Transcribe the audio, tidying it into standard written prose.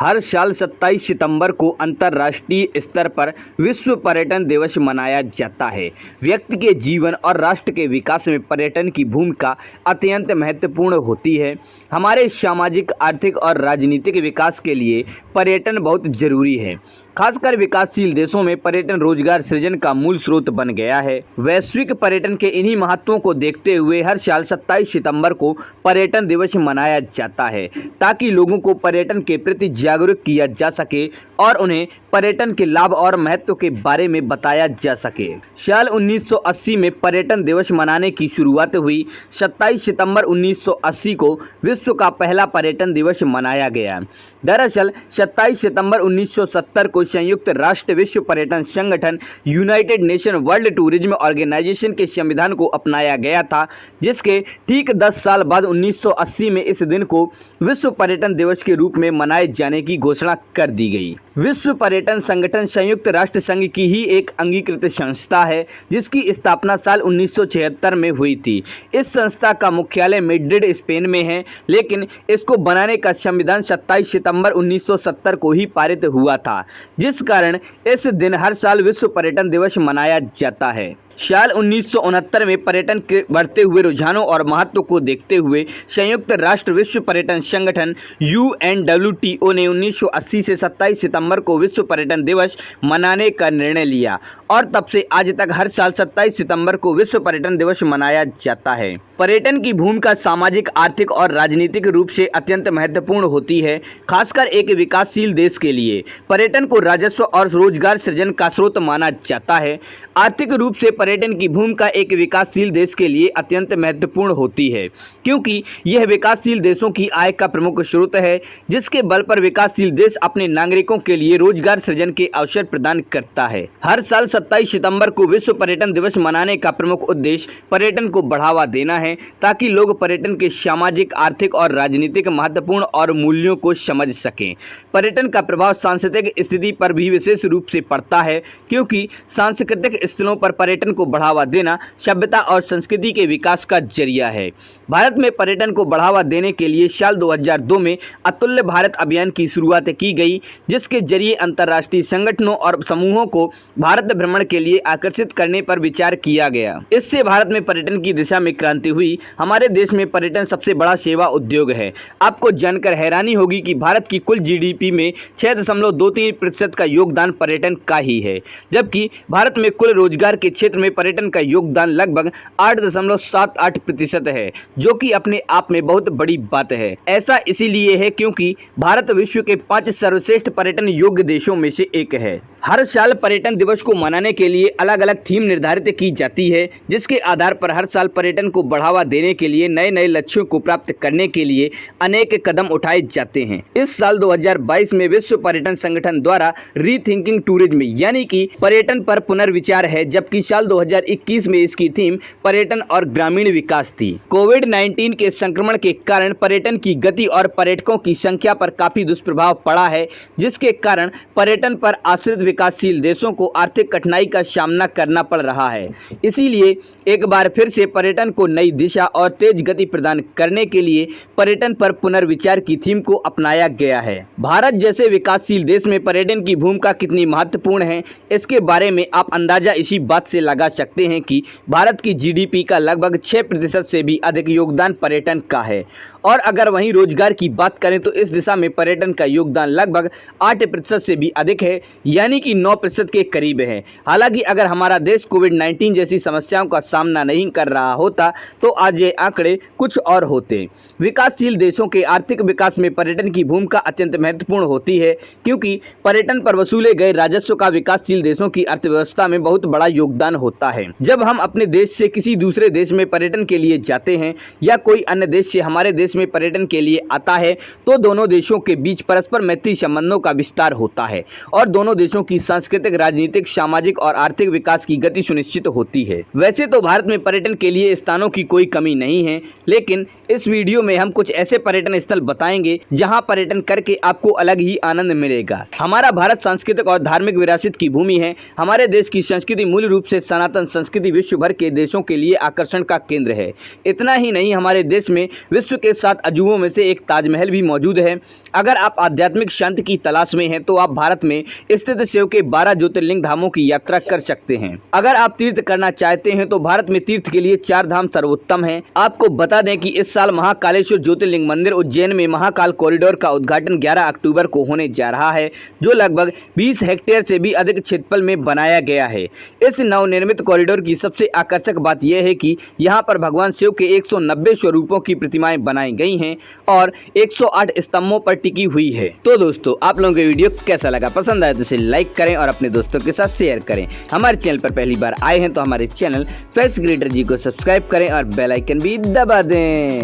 हर साल 27 सितंबर को अंतर्राष्ट्रीय स्तर पर विश्व पर्यटन दिवस मनाया जाता है। व्यक्ति के जीवन और राष्ट्र के विकास में पर्यटन की भूमिका अत्यंत महत्वपूर्ण होती है। हमारे सामाजिक, आर्थिक और राजनीतिक विकास के लिए पर्यटन बहुत जरूरी है। खासकर विकासशील देशों में पर्यटन रोजगार सृजन का मूल स्रोत बन गया है। वैश्विक पर्यटन के इन्हीं महत्वों को देखते हुए हर साल 27 सितंबर को पर्यटन दिवस मनाया जाता है, ताकि लोगों को पर्यटन के प्रति जागरूक किया जा सके और उन्हें पर्यटन के लाभ और महत्व के बारे में बताया जा सके। साल 1980 में पर्यटन दिवस मनाने की शुरुआत हुई। 27 सितंबर 1980 को विश्व का पहला पर्यटन दिवस मनाया गया। दरअसल 27 सितंबर 1970 को संयुक्त राष्ट्र विश्व पर्यटन संगठन United Nation World Tourism Organization के संविधान को अपनाया गया था, जिसके ठीक 10 साल बाद 1980 में इस दिन को विश्व पर्यटन दिवस के रूप में मनाए जाने की घोषणा कर दी गई। विश्व पर्यटन संगठन संयुक्त राष्ट्र संघ की ही एक अंगीकृत संस्था है, जिसकी स्थापना साल 1976 में हुई थी। इस संस्था का मुख्यालय मैड्रिड, स्पेन में है, लेकिन इसको बनाने का संविधान 27 सितंबर 1970 को ही पारित हुआ था, जिस कारण इस दिन हर साल विश्व पर्यटन दिवस मनाया जाता है। साल 1969 में पर्यटन के बढ़ते हुए रुझानों और महत्व को देखते हुए संयुक्त राष्ट्र विश्व पर्यटन संगठन UNWTO ने 1980 से 27 सितंबर को विश्व पर्यटन दिवस मनाने का निर्णय लिया और तब से आज तक हर साल 27 सितंबर को विश्व पर्यटन दिवस मनाया जाता है। पर्यटन की भूमिका सामाजिक, आर्थिक और राजनीतिक रूप से अत्यंत महत्वपूर्ण होती है। खासकर एक विकासशील देश के लिए पर्यटन को राजस्व और रोजगार सृजन का स्रोत माना जाता है। आर्थिक रूप से पर्यटन की भूमिका एक विकासशील देश के लिए अत्यंत महत्वपूर्ण होती है, क्योंकि यह विकासशील देशों की आय का प्रमुख स्रोत है, जिसके बल पर विकासशील देश अपने नागरिकों के लिए रोजगार सृजन के अवसर प्रदान करता है। हर साल 27 सितंबर को विश्व पर्यटन दिवस मनाने का प्रमुख उद्देश्य पर्यटन को बढ़ावा देना है, ताकि लोग पर्यटन के सामाजिक, आर्थिक और राजनीतिक महत्वपूर्ण और मूल्यों को समझ सकें। पर्यटन का प्रभाव सांस्कृतिक स्थिति पर भी विशेष रूप से पड़ता है, क्योंकि सांस्कृतिक स्थलों पर पर्यटन को बढ़ावा देना सभ्यता और संस्कृति के विकास का जरिया है। भारत में पर्यटन को बढ़ावा देने के लिए साल 2002 में अतुल्य भारत अभियान की शुरुआत की गई, जिसके जरिए अंतर्राष्ट्रीय संगठनों और समूहों को भारत भ्रमण के लिए आकर्षित करने पर विचार किया गया। इससे भारत में पर्यटन की दिशा में क्रांति हुई। हमारे देश में पर्यटन सबसे बड़ा सेवा उद्योग है। आपको जानकर हैरानी होगी कि भारत की कुल GDP में 6.23% का योगदान पर्यटन का ही है, जबकि भारत में कुल रोजगार के क्षेत्र में पर्यटन का योगदान लगभग 8.78% है, जो कि अपने आप में बहुत बड़ी बात है। ऐसा इसीलिए है क्योंकि भारत विश्व के 5 सर्वश्रेष्ठ पर्यटन योग्य देशों में से एक है। हर साल पर्यटन दिवस को मनाने के लिए अलग अलग थीम निर्धारित की जाती है, जिसके आधार पर हर साल पर्यटन को बढ़ावा देने के लिए नए नए लक्ष्यों को प्राप्त करने के लिए अनेक कदम उठाए जाते हैं। इस साल 2022 में विश्व पर्यटन संगठन द्वारा रीथिंकिंग टूरिज्म यानी कि पर्यटन पर पुनर्विचार है, जबकि साल 2021 में इसकी थीम पर्यटन और ग्रामीण विकास थी। कोविड-19 के संक्रमण के कारण पर्यटन की गति और पर्यटकों की संख्या पर काफी दुष्प्रभाव पड़ा है, जिसके कारण पर्यटन पर आश्रित विकासशील देशों को आर्थिक कठिनाई का सामना करना पड़ रहा है। इसीलिए एक बार फिर से पर्यटन को नई दिशा और तेज गति प्रदान करने के लिए पर्यटन पर पुनर्विचार की थीम को अपनाया गया है। भारत जैसे विकासशील देश में पर्यटन की भूमिका कितनी महत्वपूर्ण है, इसके बारे में आप अंदाजा इसी बात से लगा सकते हैं कि भारत की GDP का लगभग 6% से भी अधिक योगदान पर्यटन का है। और अगर वहीं रोजगार की बात करें तो इस दिशा में पर्यटन का योगदान लगभग 8% से भी अधिक है, यानी कि 9% के करीब है। हालांकि अगर हमारा देश कोविड-19 जैसी समस्याओं का सामना नहीं कर रहा होता तो आज ये आंकड़े कुछ और होते। विकासशील देशों के आर्थिक विकास में पर्यटन की भूमिका अत्यंत महत्वपूर्ण होती है, क्योंकि पर्यटन पर वसूले गए राजस्व का विकासशील देशों की अर्थव्यवस्था में बहुत बड़ा योगदान होता है। जब हम अपने देश से किसी दूसरे देश में पर्यटन के लिए जाते हैं या कोई अन्य देश से हमारे देश में पर्यटन के लिए आता है, तो दोनों देशों के बीच परस्पर मैत्री संबंधों का विस्तार होता है और दोनों देशों की सांस्कृतिक, राजनीतिक, सामाजिक और आर्थिक विकास की गति सुनिश्चित होती है। वैसे तो भारत में पर्यटन के लिए स्थानों की कोई कमी नहीं है, लेकिन इस वीडियो में हम कुछ ऐसे पर्यटन स्थल बताएंगे जहां पर्यटन करके आपको अलग ही आनंद मिलेगा। हमारा भारत सांस्कृतिक और धार्मिक विरासत की भूमि है। हमारे देश की संस्कृति मूल रूप से सनातन संस्कृति विश्व भर के देशों के लिए आकर्षण का केंद्र है। इतना ही नहीं, हमारे देश में विश्व के 7 अजूबों में से एक ताजमहल भी मौजूद है। अगर आप आध्यात्मिक शांति की तलाश में हैं तो आप भारत में स्थित शिव के 12 ज्योतिर्लिंग धामों की यात्रा कर सकते हैं। अगर आप तीर्थ करना चाहते हैं तो भारत में तीर्थ के लिए 4 धाम सर्वोत्तम हैं। आपको बता दें कि इस साल महाकालेश्वर ज्योतिर्लिंग मंदिर उज्जैन में महाकाल कॉरिडोर का उद्घाटन 11 अक्टूबर को होने जा रहा है, जो लगभग 20 हेक्टेयर से भी अधिक क्षेत्रफल में बनाया गया है। इस नवनिर्मित कॉरिडोर की सबसे आकर्षक बात यह है कि यहाँ पर भगवान शिव के 190 स्वरूपों की प्रतिमाएं बनाई गई हैं और 108 स्तंभों पर टिकी हुई है। तो दोस्तों, आप लोगों को वीडियो कैसा लगा? पसंद आया तो इसे लाइक करें और अपने दोस्तों के साथ शेयर करें। हमारे चैनल पर पहली बार आए हैं तो हमारे चैनल फैक्ट्स क्रिएटर जी को सब्सक्राइब करें और बेल आइकन भी दबा दें।